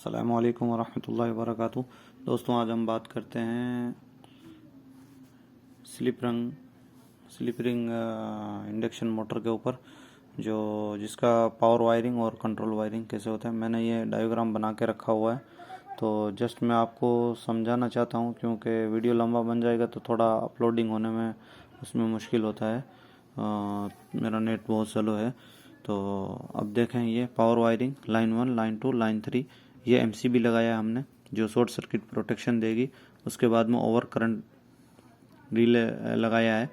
अस्सलामु अलैकुम वरहमतुल्लाहि वबरकातुहू। दोस्तों, आज हम बात करते हैं स्लिप रिंग इंडक्शन मोटर के ऊपर, जिसका पावर वायरिंग और कंट्रोल वायरिंग कैसे होता है। मैंने ये डायग्राम बना के रखा हुआ है, तो जस्ट मैं आपको समझाना चाहता हूँ, क्योंकि वीडियो लंबा बन जाएगा तो थोड़ा अपलोडिंग होने में उसमें मुश्किल होता है। मेरा नेट बहुत स्लो है। तो अब देखें, ये power wiring line 1, line 2, line 3, ये एमसीबी लगाया है हमने, जो शॉर्ट सर्किट प्रोटेक्शन देगी। उसके बाद में ओवर करंट रिले लगाया है,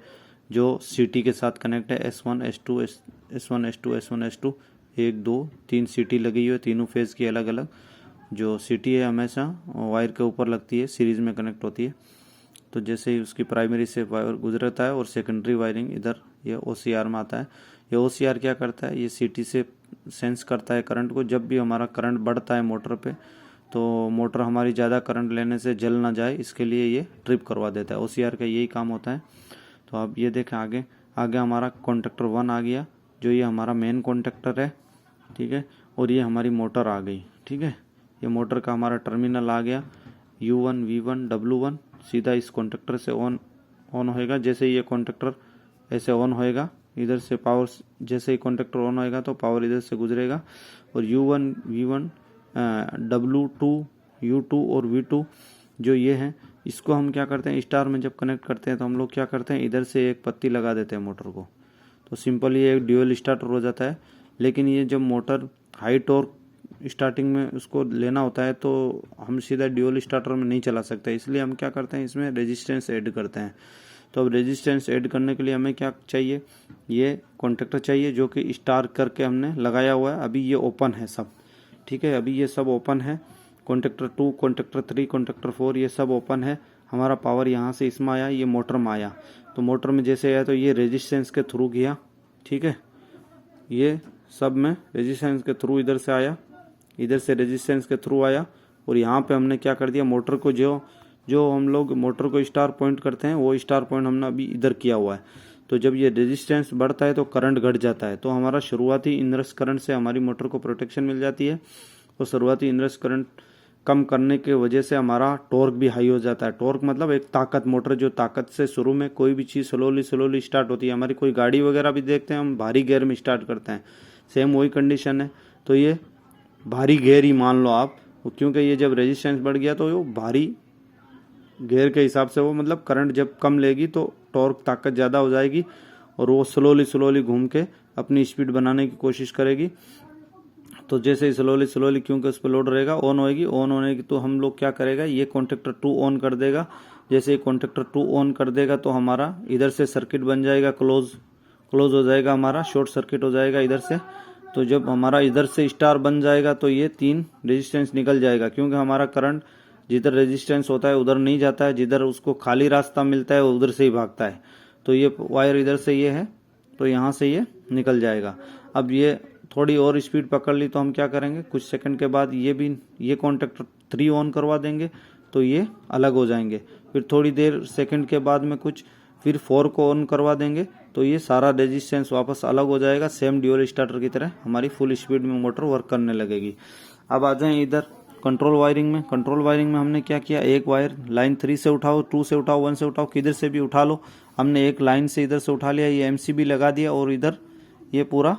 जो सीटी के साथ कनेक्ट है। S1 S2 S1 S2 S1 S2 1 2 3 सीटी लगी हुई है, तीनों फेज की अलग अलग। जो सीटी है हमेशा वायर के ऊपर लगती है, सीरीज में कनेक्ट होती है। तो जैसे ही उसकी प्राइमरी से वायर गुजरता है और सेकेंडरी वायरिंग इधर ये OCR में आता है। ये OCR क्या करता है, ये सीटी से सेंस करता है करंट को। जब भी हमारा करंट बढ़ता है मोटर पे, तो मोटर हमारी ज़्यादा करंट लेने से जल ना जाए, इसके लिए ये ट्रिप करवा देता है। OCR का यही काम होता है। तो अब ये देखें, आगे हमारा कॉन्टेक्टर 1 आ गया, जो ये हमारा मेन कॉन्टेक्टर है, ठीक है। और ये हमारी मोटर आ गई, ठीक है। ये मोटर का हमारा टर्मिनल आ गया, U1 V1 W1 सीधा इस कॉन्टेक्टर से ऑन होएगा। जैसे ये कॉन्टेक्टर ऐसे ऑन होएगा, इधर से पावर, जैसे ही कॉन्टेक्टर ऑन होएगा तो पावर इधर से गुजरेगा। और U1 V1 W2 U2 और V2 जो ये है, इसको हम क्या करते हैं, स्टार में जब कनेक्ट करते हैं तो हम लोग क्या करते हैं, इधर से एक पत्ती लगा देते हैं मोटर को। तो सिंपल ये एक ड्यूअल स्टार्टर हो जाता है। लेकिन ये जब मोटर हाई टॉर्क स्टार्टिंग में उसको लेना होता है, तो हम सीधा ड्यूअल स्टार्टर में नहीं चला सकते, इसलिए हम क्या करते हैं, इसमें रेजिस्टेंस ऐड करते हैं। तो अब रेजिस्टेंस ऐड करने के लिए हमें क्या चाहिए, ये कॉन्टेक्टर चाहिए, जो कि स्टार करके हमने लगाया हुआ है। अभी ये ओपन है सब, ठीक है। अभी ये सब ओपन है, कॉन्टेक्टर 2, कॉन्टेक्टर 3, कॉन्टेक्टर 4, ये सब ओपन है। हमारा पावर यहाँ से इसमें आया, ये मोटर में आया। तो मोटर में जैसे आया तो ये रेजिस्टेंस के थ्रू गया, ठीक है। ये सब में रेजिस्टेंस के थ्रू इधर से आया, इधर से रेजिस्टेंस के थ्रू आया। और यहाँ पे हमने क्या कर दिया, मोटर को जो हम लोग मोटर को स्टार पॉइंट करते हैं, वो स्टार पॉइंट हमने अभी इधर किया हुआ है। तो जब ये रेजिस्टेंस बढ़ता है तो करंट घट जाता है। तो हमारा शुरुआती इनरस करंट से हमारी मोटर को प्रोटेक्शन मिल जाती है। और शुरुआती इनरस करंट कम करने के वजह से हमारा टॉर्क भी हाई हो जाता है। टॉर्क मतलब एक ताकत, मोटर जो ताकत से शुरू में कोई भी चीज़ स्लोली स्टार्ट होती है। हमारी कोई गाड़ी वगैरह भी देखते हैं, हम भारी गियर में स्टार्ट करते हैं, सेम वही कंडीशन है। तो ये भारी गियर ही मान लो आप, क्योंकि ये जब रेजिस्टेंस बढ़ गया तो वो भारी गियर के हिसाब से, वो मतलब करंट जब कम लेगी तो टॉर्क ताकत ज़्यादा हो जाएगी, और वो स्लोली घूम के अपनी स्पीड बनाने की कोशिश करेगी। तो जैसे ही स्लोली क्योंकि उस पर लोड रहेगा, ऑन होने की तो हम लोग क्या करेगा, ये कॉन्टेक्टर 2 ऑन कर देगा। जैसे ही कॉन्टेक्टर 2 ऑन कर देगा तो हमारा इधर से सर्किट बन जाएगा, क्लोज हो जाएगा, हमारा शॉर्ट सर्किट हो जाएगा इधर से। तो जब हमारा इधर से स्टार बन जाएगा तो ये 3 रेजिस्टेंस निकल जाएगा, क्योंकि हमारा करंट जिधर रेजिस्टेंस होता है उधर नहीं जाता है, जिधर उसको खाली रास्ता मिलता है उधर से ही भागता है। तो ये वायर इधर से ये है, तो यहाँ से ये निकल जाएगा। अब ये थोड़ी और स्पीड पकड़ ली तो हम क्या करेंगे, कुछ सेकंड के बाद ये कॉन्टेक्टर 3 ऑन करवा देंगे, तो ये अलग हो जाएंगे। फिर थोड़ी देर सेकंड के बाद में फिर 4 को ऑन करवा देंगे, तो ये सारा रेजिस्टेंस वापस अलग हो जाएगा। सेम ड्यूअल स्टार्टर की तरह हमारी फुल स्पीड में मोटर वर्क करने लगेगी। अब आ जाएं इधर कंट्रोल वायरिंग में। कंट्रोल वायरिंग में हमने क्या किया, एक वायर लाइन 3 से उठाओ, 2 से उठाओ, 1 से उठाओ, किधर से भी उठा लो। हमने एक लाइन से इधर से उठा लिया, ये एमसीबी लगा दिया, और इधर ये पूरा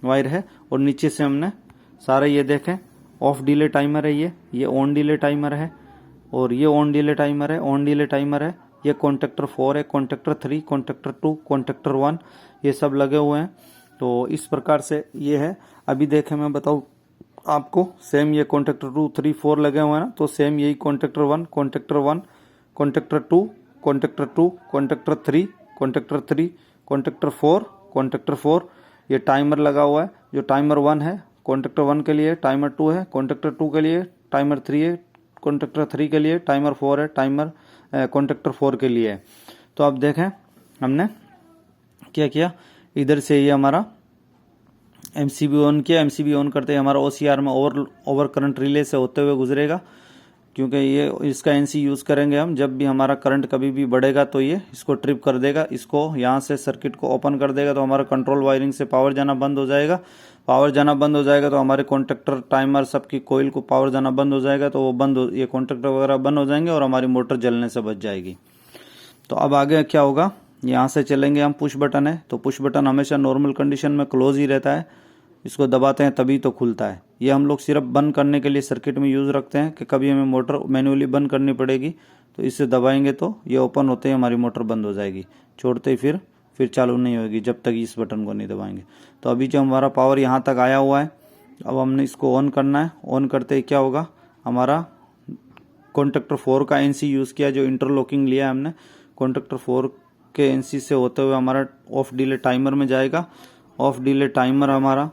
वायर है। और नीचे से हमने सारे, ये देखें, ऑफ डिले टाइमर है, ये ऑन डिले टाइमर है, और ये ऑन डिले टाइमर है, ऑन डिले टाइमर है। ये कॉन्टेक्टर 4 है, कॉन्टेक्टर 3, कॉन्टेक्टर 2, कॉन्टेक्टर 1, ये सब लगे हुए हैं। तो इस प्रकार से ये है। अभी देखें, मैं बताऊँ आपको, सेम ये कॉन्टेक्टर 2, 3, 4 लगे हुए हैं ना, तो सेम यही contactor 1, contactor 1, contactor 2, contactor 2, contactor 3, contactor 3, contactor 4, contactor 4, ये टाइमर लगा हुआ है। जो टाइमर 1 है कॉन्टेक्टर 1 के लिए, टाइमर 2 है कॉन्टेक्टर 2 के लिए, टाइमर 3 है कॉन्टेक्टर 3 के लिए, टाइमर 4 है टाइमर कॉन्टेक्टर 4 के लिए है। तो अब देखें हमने क्या किया, इधर से ये हमारा एमसीबी ऑन किया। एमसीबी ऑन करते ही हमारा OCR में ओवर करंट रिले से होते हुए गुजरेगा, क्योंकि ये इसका एनसी यूज़ करेंगे हम। जब भी हमारा करंट कभी भी बढ़ेगा तो ये इसको ट्रिप कर देगा, इसको यहाँ से सर्किट को ओपन कर देगा, तो हमारा कंट्रोल वायरिंग से पावर जाना बंद हो जाएगा। पावर जाना बंद हो जाएगा तो हमारे कॉन्टेक्टर, टाइमर, सबकी कोयल को पावर जाना बंद हो जाएगा, तो वो ये कॉन्टेक्टर वगैरह बंद हो जाएंगे और हमारी मोटर जलने से बच जाएगी। तो अब आगे क्या होगा, यहाँ से चलेंगे हम। पुश बटन है, तो पुश बटन हमेशा नॉर्मल कंडीशन में क्लोज ही रहता है, इसको दबाते हैं तभी तो खुलता है। ये हम लोग सिर्फ बंद करने के लिए सर्किट में यूज़ रखते हैं कि कभी हमें मोटर मैन्युअली बंद करनी पड़ेगी तो इससे दबाएंगे तो ये ओपन होते ही हमारी मोटर बंद हो जाएगी, छोड़ते ही फिर चालू नहीं होगी जब तक इस बटन को नहीं दबाएंगे। तो अभी जो हमारा पावर यहाँ तक आया हुआ है, अब हमने इसको ऑन करना है। ऑन करते ही क्या होगा, हमारा कॉन्टेक्टर 4 का एनसी यूज़ किया, जो इंटरलॉकिंग लिया हमने, कॉन्टेक्टर 4 के एनसी से होते हुए हमारा ऑफ डिले टाइमर में जाएगा। ऑफ डिले टाइमर हमारा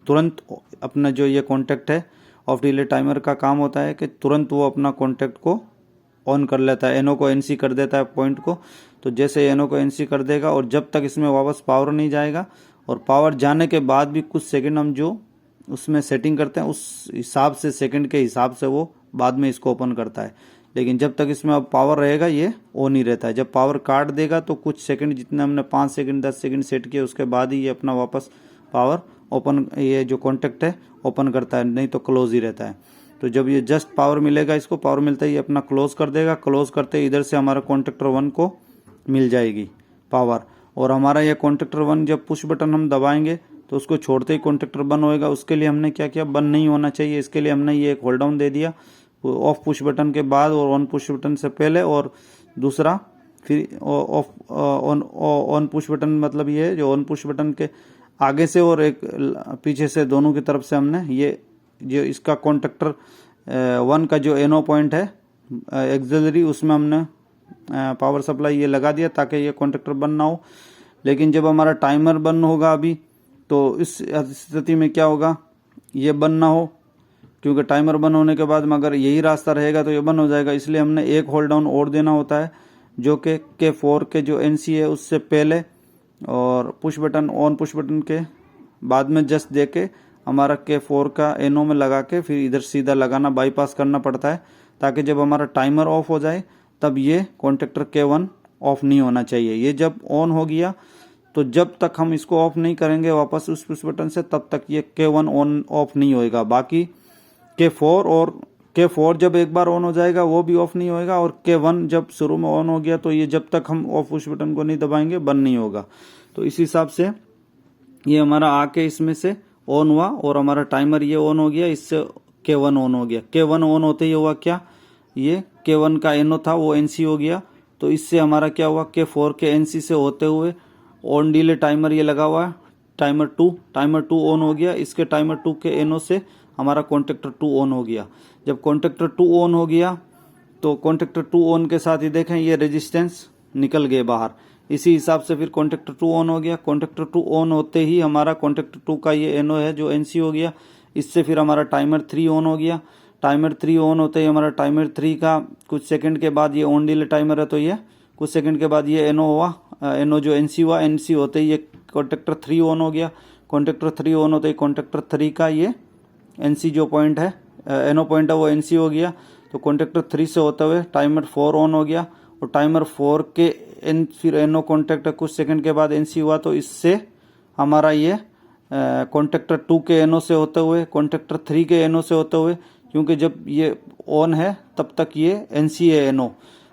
तुरंत अपना जो ये कॉन्टेक्ट है, ऑफ डिले टाइमर का काम होता है कि तुरंत वो अपना कॉन्टेक्ट को ऑन कर लेता है, एनओ को एनसी कर देता है पॉइंट को। तो जैसे एनओ को एनसी कर देगा और जब तक इसमें वापस पावर नहीं जाएगा, और पावर जाने के बाद भी कुछ सेकंड हम जो उसमें सेटिंग करते हैं उस हिसाब से, सेकंड के हिसाब से वो बाद में इसको ओपन करता है। लेकिन जब तक इसमें अब पावर रहेगा ये ऑन ही रहता है। जब पावर काट देगा तो कुछ सेकंड, जितने हमने 5 सेकंड 10 सेकंड सेट किए, उसके बाद ही ये अपना वापस पावर ओपन, ये जो कॉन्टेक्ट है ओपन करता है, नहीं तो क्लोज ही रहता है। तो जब ये जस्ट पावर मिलेगा, इसको पावर मिलता ही अपना क्लोज कर देगा। क्लोज करते इधर से हमारा कॉन्टेक्टर 1 को मिल जाएगी पावर, और हमारा ये कॉन्टेक्टर 1 जब पुश बटन हम दबाएंगे तो उसको छोड़ते ही कॉन्टेक्टर बंद होएगा। उसके लिए हमने क्या किया, बंद नहीं होना चाहिए, इसके लिए हमने ये एक होल्ड डाउन दे दिया, ऑफ पुश बटन के बाद और ऑन पुश बटन से पहले, और दूसरा फिर ऑफ ऑन पुश बटन, मतलब ये जो ऑन पुश बटन के आगे से और एक पीछे से, दोनों की तरफ से हमने ये जो इसका कॉन्टेक्टर 1 का जो एनो पॉइंट है एक्सिलरी, उसमें हमने पावर सप्लाई ये लगा दिया ताकि ये कॉन्टेक्टर बंद ना हो। लेकिन जब हमारा टाइमर बंद होगा अभी, तो इस स्थिति में क्या होगा, ये बंद ना हो, क्योंकि टाइमर बंद होने के बाद में अगर यही रास्ता रहेगा तो ये बंद हो जाएगा। इसलिए हमने एक होल्ड डाउन और देना होता है, जो कि K4 के जो एनसी है उससे पहले, और push button, on push button के बाद में जस्ट दे के हमारा K4 का एनो में लगा के फिर इधर सीधा लगाना, बाईपास करना पड़ता है, ताकि जब हमारा टाइमर ऑफ हो जाए तब ये कॉन्टेक्टर K1 ऑफ नहीं होना चाहिए। ये जब ऑन हो गया तो जब तक हम इसको ऑफ नहीं करेंगे वापस उस पुश बटन से, तब तक ये K1 ऑन ऑफ नहीं होएगा। बाकी K4 जब एक बार ऑन हो जाएगा वो भी ऑफ नहीं होएगा, और K1 जब शुरू में ऑन हो गया तो ये जब तक हम ऑफ पुश बटन को नहीं दबाएंगे बंद नहीं होगा। तो इस हिसाब से ये हमारा आके इसमें से ऑन हुआ और हमारा टाइमर ये ऑन हो गया, इससे K1 ऑन हो गया। K1 ऑन होते ही हुआ क्या, ये K1 का एनो था वो एनसी हो गया। तो इससे हमारा क्या हुआ, K4 के एनसी से होते हुए ऑन डिले टाइमर ये लगा हुआ है, टाइमर 2 ऑन हो गया। इसके टाइमर 2 के एनो से हमारा कॉन्टेक्टर 2 ऑन हो गया। जब कॉन्टेक्टर 2 ऑन हो गया तो कॉन्टेक्टर 2 ऑन के साथ ही देखें ये रेजिस्टेंस निकल गए बाहर। इसी हिसाब से फिर कॉन्टेक्टर 2 ऑन हो गया। कॉन्टेक्टर 2 ऑन होते ही हमारा कॉन्टेक्टर 2 का ये एनो है जो एनसी हो गया। इससे फिर हमारा टाइमर 3 ऑन हो गया। टाइमर 3 ऑन होते ही हमारा टाइमर 3 का कुछ सेकंड के बाद, ये ऑन डिले टाइमर है तो ये कुछ सेकंड के बाद ये एनो हुआ, एनो जो एनसी हुआ, एनसी होते ही ये कॉन्टेक्टर 3 ऑन हो गया। कॉन्टेक्टर 3 ऑन होते ही कॉन्टेक्टर 3 का ये एनसी जो पॉइंट है, एनो पॉइंट है, वो एनसी हो गया। तो कॉन्टेक्टर 3 से होते हुए टाइमर 4 ऑन हो गया, और टाइमर 4 के फिर एनो कॉन्टेक्ट कुछ सेकंड के बाद एनसी हुआ। तो इससे हमारा ये कॉन्टेक्टर 2 के एनो से होते हुए कॉन्टेक्टर 3 के एनो से होते हुए, क्योंकि जब ये ऑन है तब तक ये एनसी है एनो,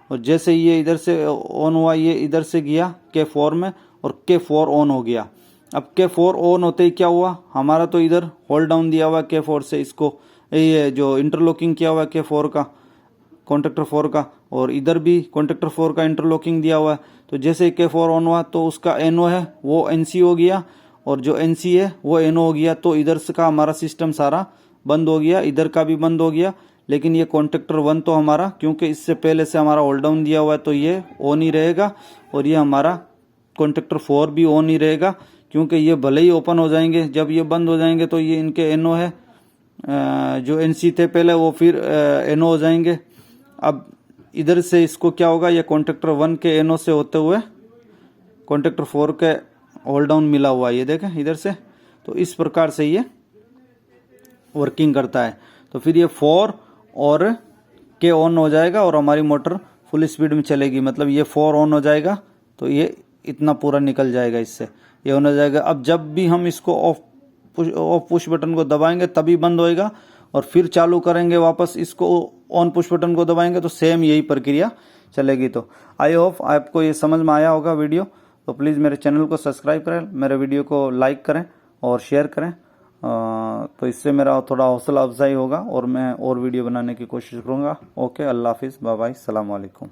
और जैसे ये इधर से ऑन हुआ ये इधर से गया K4 में और K4 ऑन हो गया। अब K4 ऑन होते ही क्या हुआ, हमारा तो इधर होल्ड डाउन दिया हुआ है K4 से, इसको ये जो इंटरलॉकिंग किया हुआ है K4 का, कॉन्टेक्टर 4 का, और इधर भी कॉन्टेक्टर 4 का इंटरलॉकिंग दिया हुआ है। तो जैसे ही K4 ऑन हुआ तो उसका एनो है वो एनसी हो गया, और जो एनसी है वो एनो हो गया। तो इधर से का हमारा सिस्टम सारा बंद हो गया, इधर का भी बंद हो गया। लेकिन ये कॉन्टेक्टर 1 तो हमारा, क्योंकि इससे पहले से हमारा होल्ड डाउन दिया हुआ है, तो ये ऑन ही रहेगा, और ये हमारा कॉन्टेक्टर 4 भी ऑन ही रहेगा, क्योंकि ये भले ही ओपन हो जाएंगे, जब ये बंद हो जाएंगे तो ये इनके एनो है, जो एनसी थे पहले वो फिर एनो हो जाएंगे। अब इधर से इसको क्या होगा, ये कॉन्टेक्टर 1 के एनो से होते हुए कॉन्टेक्टर 4 के होल्ड डाउन मिला हुआ है, ये देखें इधर से। तो इस प्रकार से ये वर्किंग करता है। तो फिर ये 4 और के ऑन हो जाएगा और हमारी मोटर फुल स्पीड में चलेगी। मतलब ये 4 ऑन हो जाएगा तो ये इतना पूरा निकल जाएगा, इससे ये ऑन हो जाएगा। अब जब भी हम इसको ऑफ पुश बटन को दबाएंगे तभी बंद होएगा, और फिर चालू करेंगे वापस इसको ऑन पुश बटन को दबाएंगे तो सेम यही प्रक्रिया चलेगी। तो आई होप आपको ये समझ में आया होगा वीडियो। तो प्लीज़ मेरे चैनल को सब्सक्राइब करें, मेरे वीडियो को लाइक करें और शेयर करें। तो इससे मेरा थोड़ा हौसला अफजाई होगा और मैं और वीडियो बनाने की कोशिश करूँगा। ओके, अल्लाह हाफिज़, बाय बाय, सलाम वालेकुम।